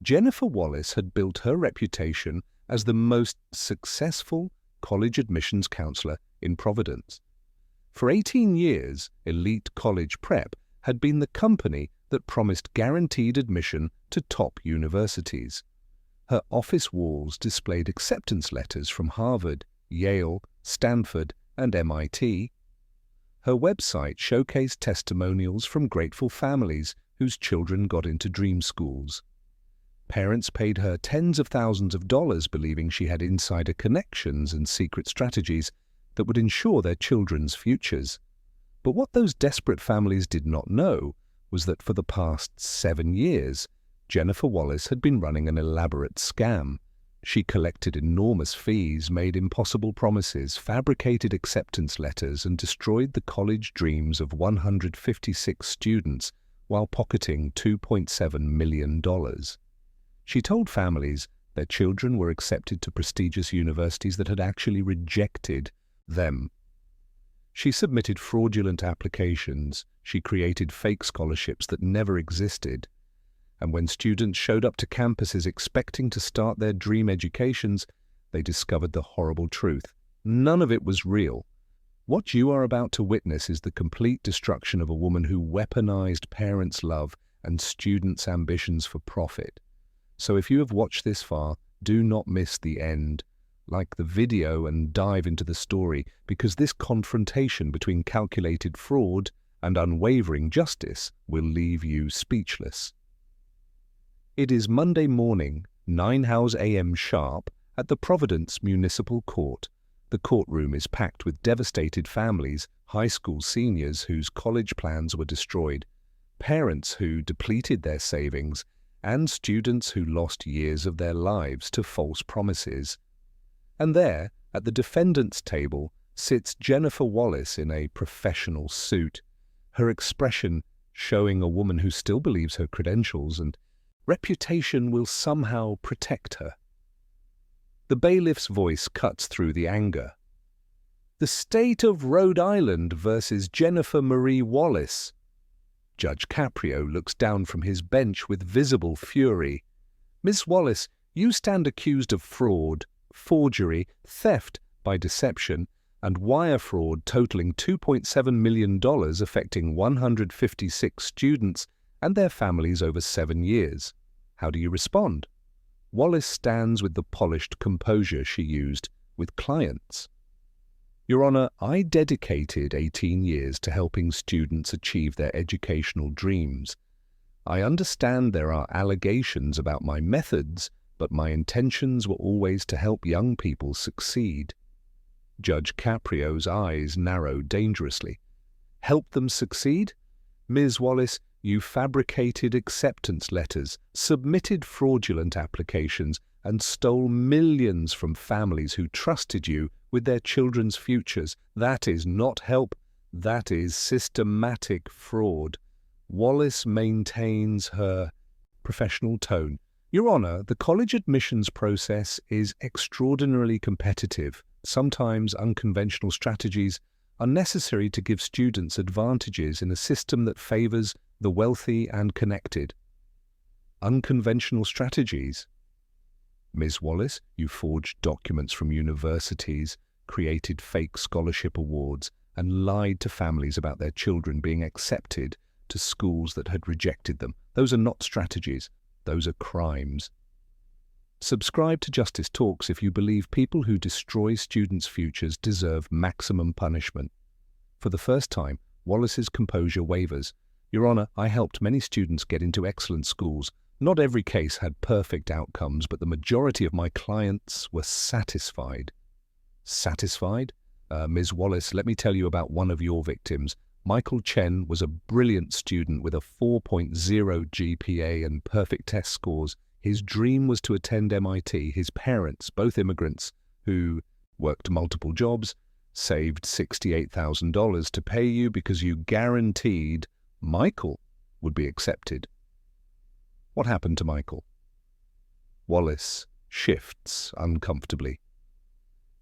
Jennifer Wallace had built her reputation as the most successful college admissions counselor in Providence. For 18 years, Elite College Prep had been the company that promised guaranteed admission to top universities. Her office walls displayed acceptance letters from Harvard, Yale, Stanford, and MIT. Her website showcased testimonials from grateful families whose children got into dream schools. Parents paid her tens of thousands of dollars believing she had insider connections and secret strategies that would ensure their children's futures. But what those desperate families did not know was that for the past 7 years, Jennifer Wallace had been running an elaborate scam. She collected enormous fees, made impossible promises, fabricated acceptance letters, and destroyed the college dreams of 156 students while pocketing $2.7 million. She told families their children were accepted to prestigious universities that had actually rejected them. She submitted fraudulent applications, she created fake scholarships that never existed, and when students showed up to campuses expecting to start their dream educations, they discovered the horrible truth. None of it was real. What you are about to witness is the complete destruction of a woman who weaponized parents' love and students' ambitions for profit. So if you have watched this far, do not miss the end. Like the video and dive into the story, because this confrontation between calculated fraud and unwavering justice will leave you speechless. It is Monday morning, 9 a.m. sharp, at the Providence Municipal Court. The courtroom is packed with devastated families, high school seniors whose college plans were destroyed, parents who depleted their savings, and students who lost years of their lives to false promises. And there, at the defendant's table, sits Jennifer Wallace in a professional suit, her expression showing a woman who still believes her credentials and reputation will somehow protect her. The bailiff's voice cuts through the anger. The state of Rhode Island versus Jennifer Marie Wallace. Judge Caprio looks down from his bench with visible fury. Miss Wallace, you stand accused of fraud, forgery, theft by deception, and wire fraud totaling $2.7 million affecting 156 students and their families over 7 years. How do you respond? Wallace stands with the polished composure she used with clients. Your Honor, I dedicated 18 years to helping students achieve their educational dreams. I understand there are allegations about my methods, but my intentions were always to help young people succeed. Judge Caprio's eyes narrow dangerously. Help them succeed? Ms. Wallace, you fabricated acceptance letters, submitted fraudulent applications, and stole millions from families who trusted you with their children's futures. That is not help. That is systematic fraud. Wallace maintains her professional tone. Your Honor, the college admissions process is extraordinarily competitive. Sometimes unconventional strategies are necessary to give students advantages in a system that favors the wealthy and connected. Unconventional strategies? Ms. Wallace, you forged documents from universities, created fake scholarship awards, and lied to families about their children being accepted to schools that had rejected them. Those are not strategies. Those are crimes. Subscribe to Justice Talks if you believe people who destroy students' futures deserve maximum punishment. For the first time, Wallace's composure wavers. Your Honor, I helped many students get into excellent schools. Not every case had perfect outcomes, but the majority of my clients were satisfied. Satisfied? Ms. Wallace, let me tell you about one of your victims. Michael Chen was a brilliant student with a 4.0 GPA and perfect test scores. His dream was to attend MIT. His parents, both immigrants, who worked multiple jobs, saved $68,000 to pay you because you guaranteed Michael would be accepted. What happened to Michael? Wallace shifts uncomfortably.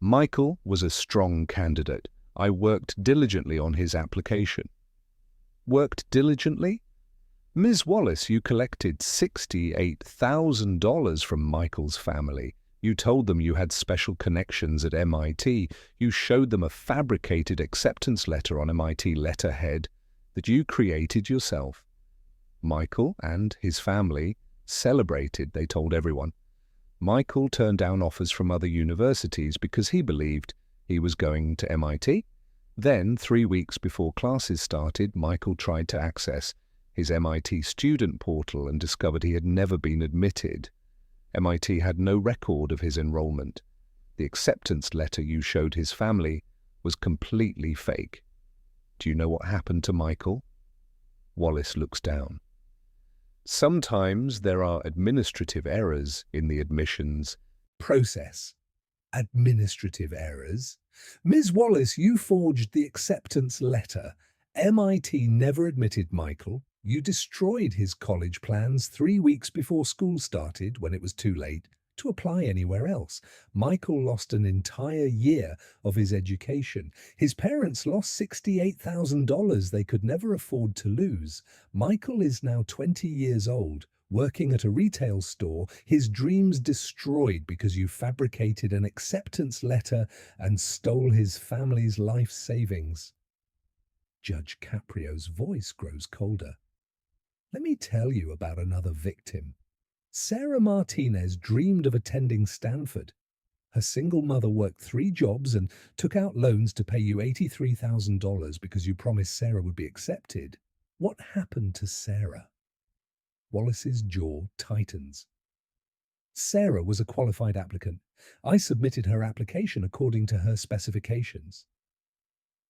Michael was a strong candidate. I worked diligently on his application. Worked diligently? Ms. Wallace, you collected $68,000 from Michael's family. You told them you had special connections at MIT. You showed them a fabricated acceptance letter on MIT letterhead that you created yourself. Michael and his family celebrated, they told everyone. Michael turned down offers from other universities because he believed he was going to MIT. Then, 3 weeks before classes started, Michael tried to access his MIT student portal and discovered he had never been admitted. MIT had no record of his enrollment. The acceptance letter you showed his family was completely fake. Do you know what happened to Michael? Wallace looks down. Sometimes there are administrative errors in the admissions process. Administrative errors? Ms. Wallace, you forged the acceptance letter. MIT never admitted Michael. You destroyed his college plans 3 weeks before school started, when it was too late to apply anywhere else. Michael lost an entire year of his education. His parents lost $68,000 they could never afford to lose. Michael is now 20 years old, working at a retail store, his dreams destroyed because you fabricated an acceptance letter and stole his family's life savings. Judge Caprio's voice grows colder. Let me tell you about another victim. Sarah Martinez dreamed of attending Stanford. Her single mother worked 3 jobs and took out loans to pay you $83,000 because you promised Sarah would be accepted. What happened to Sarah? Wallace's jaw tightens. Sarah was a qualified applicant. I submitted her application according to her specifications.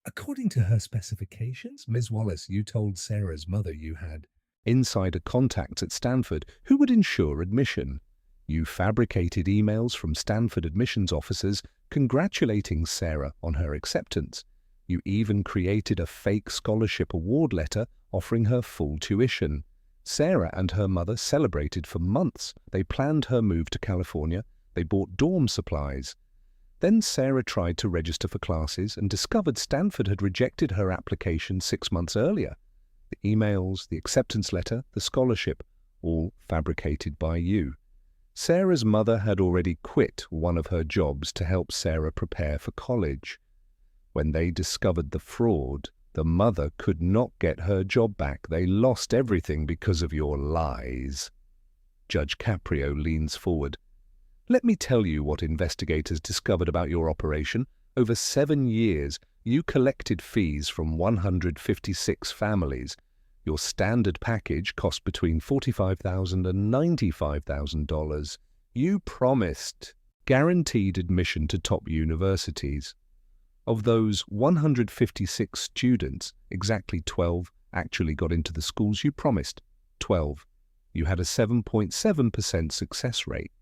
According to her specifications? Ms. Wallace, you told Sarah's mother you had insider contacts at Stanford who would ensure admission. You fabricated emails from Stanford admissions officers congratulating Sarah on her acceptance. You even created a fake scholarship award letter offering her full tuition. Sarah and her mother celebrated for months. They planned her move to California. They bought dorm supplies. Then Sarah tried to register for classes and discovered Stanford had rejected her application 6 months earlier. The emails, the acceptance letter, the scholarship, all fabricated by you. Sarah's mother had already quit one of her jobs to help Sarah prepare for college. When they discovered the fraud, the mother could not get her job back. They lost everything because of your lies. Judge Caprio leans forward. Let me tell you what investigators discovered about your operation. Over 7 years, you collected fees from 156 families. Your standard package cost between $45,000 and $95,000. You promised guaranteed admission to top universities. Of those 156 students, exactly 12 actually got into the schools you promised. 12. You had a 7.7% success rate.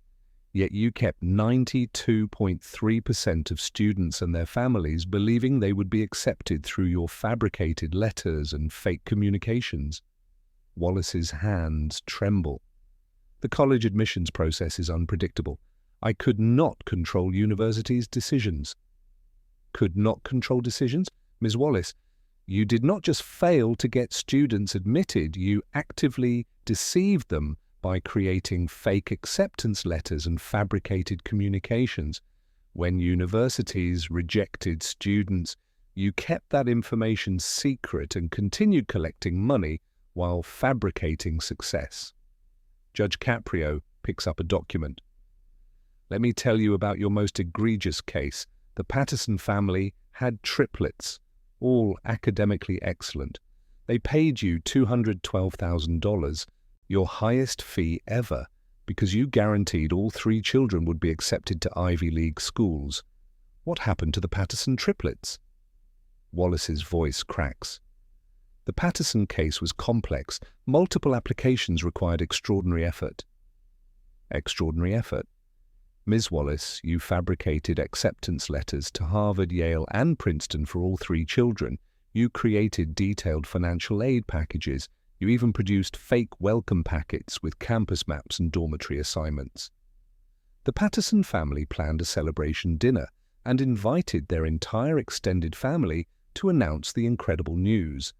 Yet you kept 92.3% of students and their families believing they would be accepted through your fabricated letters and fake communications. Wallace's hands tremble. The college admissions process is unpredictable. I could not control universities' decisions. Could not control decisions? Ms. Wallace, you did not just fail to get students admitted, you actively deceived them by creating fake acceptance letters and fabricated communications. When universities rejected students, you kept that information secret and continued collecting money while fabricating success. Judge Caprio picks up a document. Let me tell you about your most egregious case. The Patterson family had triplets, all academically excellent. They paid you $212,000, your highest fee ever, because you guaranteed all 3 children would be accepted to Ivy League schools. What happened to the Patterson triplets? Wallace's voice cracks. The Patterson case was complex. Multiple applications required extraordinary effort. Extraordinary effort? Ms. Wallace, you fabricated acceptance letters to Harvard, Yale, and Princeton for all 3 children. You created detailed financial aid packages. You even produced fake welcome packets with campus maps and dormitory assignments. The Patterson family planned a celebration dinner and invited their entire extended family to announce the incredible news.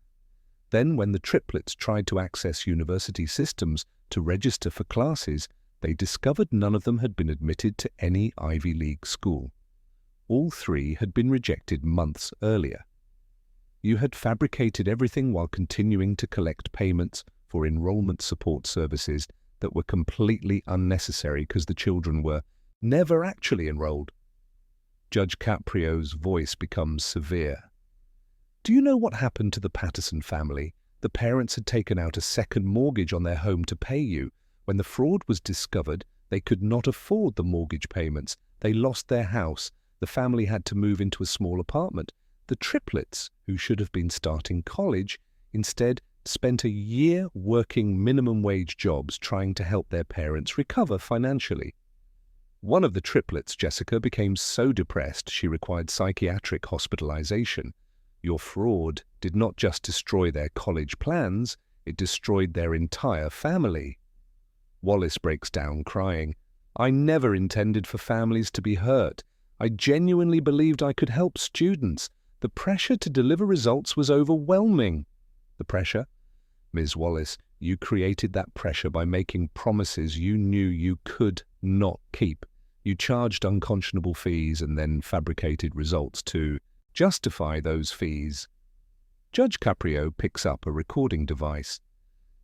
Then, when the triplets tried to access university systems to register for classes, they discovered none of them had been admitted to any Ivy League school. All three had been rejected months earlier. You had fabricated everything while continuing to collect payments for enrollment support services that were completely unnecessary because the children were never actually enrolled. Judge Caprio's voice becomes severe. Do you know what happened to the Patterson family? The parents had taken out a second mortgage on their home to pay you. When the fraud was discovered, they could not afford the mortgage payments. They lost their house. The family had to move into a small apartment. The triplets, who should have been starting college, instead spent a year working minimum wage jobs trying to help their parents recover financially. One of the triplets, Jessica, became so depressed she required psychiatric hospitalization. Your fraud did not just destroy their college plans, it destroyed their entire family. Wallace breaks down crying. I never intended for families to be hurt. I genuinely believed I could help students. The pressure to deliver results was overwhelming. The pressure? Ms. Wallace, you created that pressure by making promises you knew you could not keep. You charged unconscionable fees and then fabricated results to justify those fees. Judge Caprio picks up a recording device.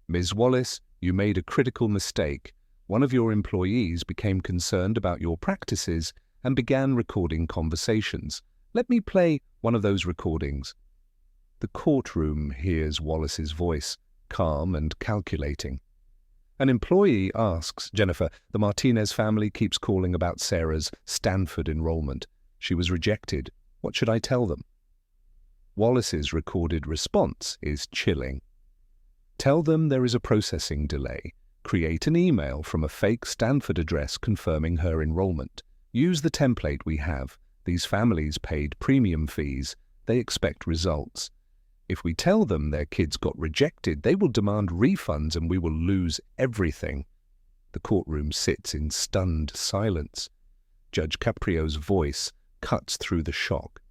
Ms. Wallace, you made a critical mistake. One of your employees became concerned about your practices and began recording conversations. Let me play one of those recordings. The courtroom hears Wallace's voice, calm and calculating. An employee asks, Jennifer, the Martinez family keeps calling about Sarah's Stanford enrollment. She was rejected. What should I tell them? Wallace's recorded response is chilling. Tell them there is a processing delay. Create an email from a fake Stanford address confirming her enrollment. Use the template we have. These families paid premium fees. They expect results. If we tell them their kids got rejected, they will demand refunds and we will lose everything. The courtroom sits in stunned silence. Judge Caprio's voice cuts through the shock.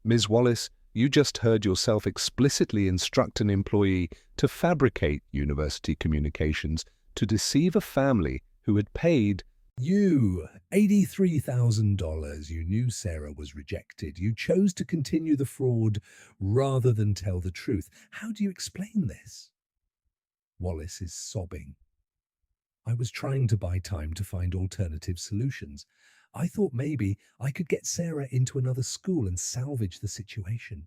Ms. Wallace, you just heard yourself explicitly instruct an employee to fabricate university communications to deceive a family who had paid you $83,000. You knew Sarah was rejected. You chose to continue the fraud rather than tell the truth. How do you explain this? Wallace is sobbing. I was trying to buy time to find alternative solutions. I thought maybe I could get Sarah into another school and salvage the situation.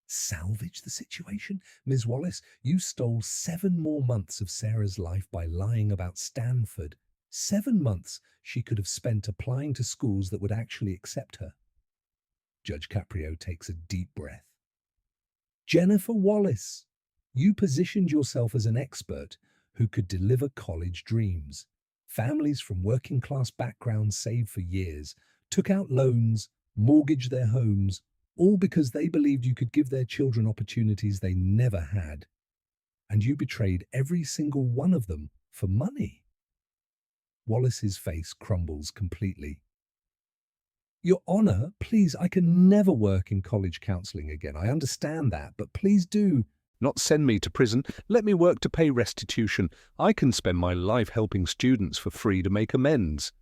Salvage the situation? Ms. Wallace, you stole 7 more months of Sarah's life by lying about Stanford. 7 months she could have spent applying to schools that would actually accept her. Judge Caprio takes a deep breath. Jennifer Wallace, you positioned yourself as an expert who could deliver college dreams. Families from working-class backgrounds saved for years, took out loans, mortgaged their homes, all because they believed you could give their children opportunities they never had. And you betrayed every single one of them for money. Wallace's face crumbles completely. Your Honor, please, I can never work in college counseling again. I understand that, but please do not send me to prison. Let me work to pay restitution. I can spend my life helping students for free to make amends.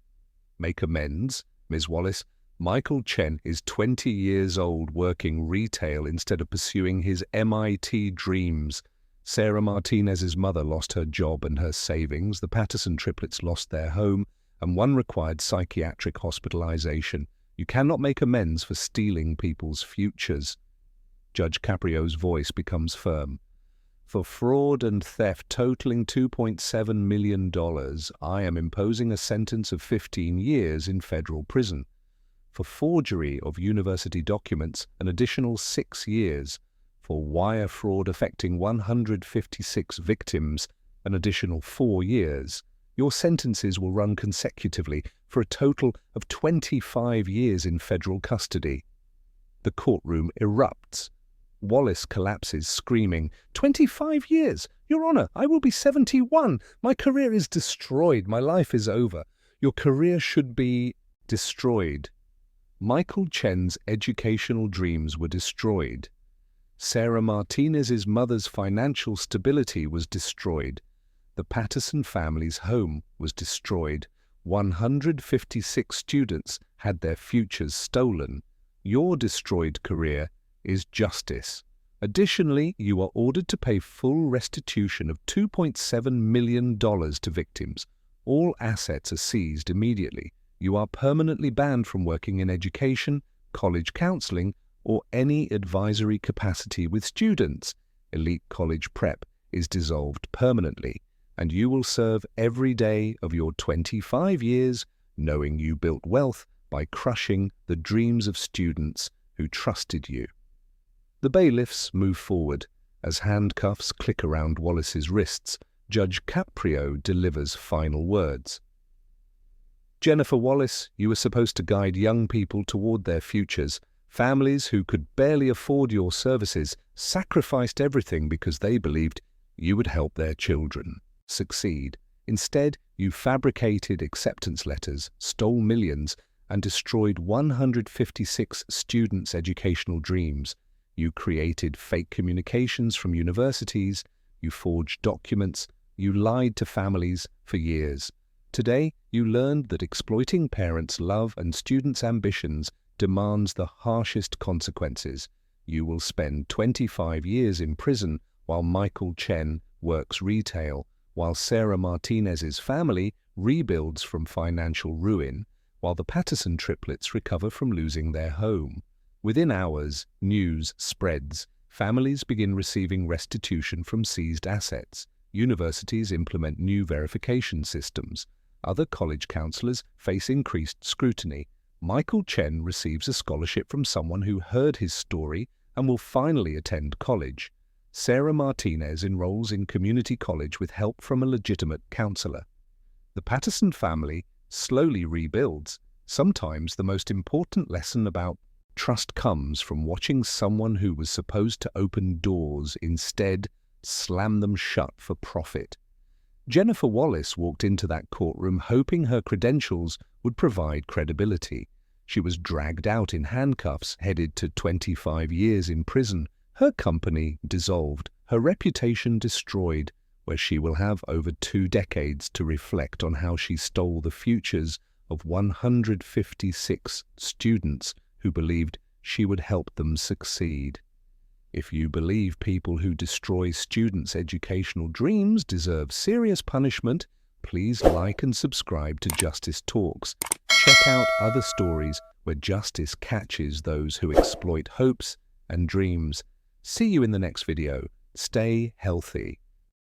Make amends? Ms. Wallace, Michael Chen is 20 years old working retail instead of pursuing his MIT dreams. Sarah Martinez's mother lost her job and her savings. The Patterson triplets lost their home, and one required psychiatric hospitalization. You cannot make amends for stealing people's futures. Judge Caprio's voice becomes firm. For fraud and theft totaling $2.7 million, I am imposing a sentence of 15 years in federal prison. For forgery of university documents, an additional 6 years. For wire fraud affecting 156 victims, an additional 4 years. Your sentences will run consecutively for a total of 25 years in federal custody. The courtroom erupts. Wallace collapses, screaming, 25 years! Your Honor, I will be 71! My career is destroyed. My life is over. Your career should be destroyed. Michael Chen's educational dreams were destroyed. Sarah Martinez's mother's financial stability was destroyed. The Patterson family's home was destroyed. 156 students had their futures stolen. Your destroyed career is justice. Additionally, you are ordered to pay full restitution of $2.7 million to victims. All assets are seized immediately. You are permanently banned from working in education, college counseling, or any advisory capacity with students. Elite college prep is dissolved permanently, and you will serve every day of your 25 years knowing you built wealth by crushing the dreams of students who trusted you. The bailiffs move forward. As handcuffs click around Wallace's wrists, Judge Caprio delivers final words. Jennifer Wallace, you were supposed to guide young people toward their futures. Families who could barely afford your services sacrificed everything because they believed you would help their children succeed. Instead, you fabricated acceptance letters, stole millions, and destroyed 156 students' educational dreams. You created fake communications from universities, you forged documents, you lied to families for years. Today, you learned that exploiting parents' love and students' ambitions demands the harshest consequences. You will spend 25 years in prison while Michael Chen works retail, while Sarah Martinez's family rebuilds from financial ruin, while the Patterson triplets recover from losing their home. Within hours, news spreads. Families begin receiving restitution from seized assets. Universities implement new verification systems. Other college counselors face increased scrutiny. Michael Chen receives a scholarship from someone who heard his story and will finally attend college. Sarah Martinez enrolls in community college with help from a legitimate counselor. The Patterson family slowly rebuilds. Sometimes the most important lesson about trust comes from watching someone who was supposed to open doors instead slam them shut for profit. Jennifer Wallace walked into that courtroom hoping her credentials would provide credibility. She was dragged out in handcuffs, headed to 25 years in prison. Her company dissolved, her reputation destroyed, where she will have over 2 decades to reflect on how she stole the futures of 156 students who believed she would help them succeed. If you believe people who destroy students' educational dreams deserve serious punishment, please like and subscribe to Justice Talks. Check out other stories where justice catches those who exploit hopes and dreams. See you in the next video. Stay healthy.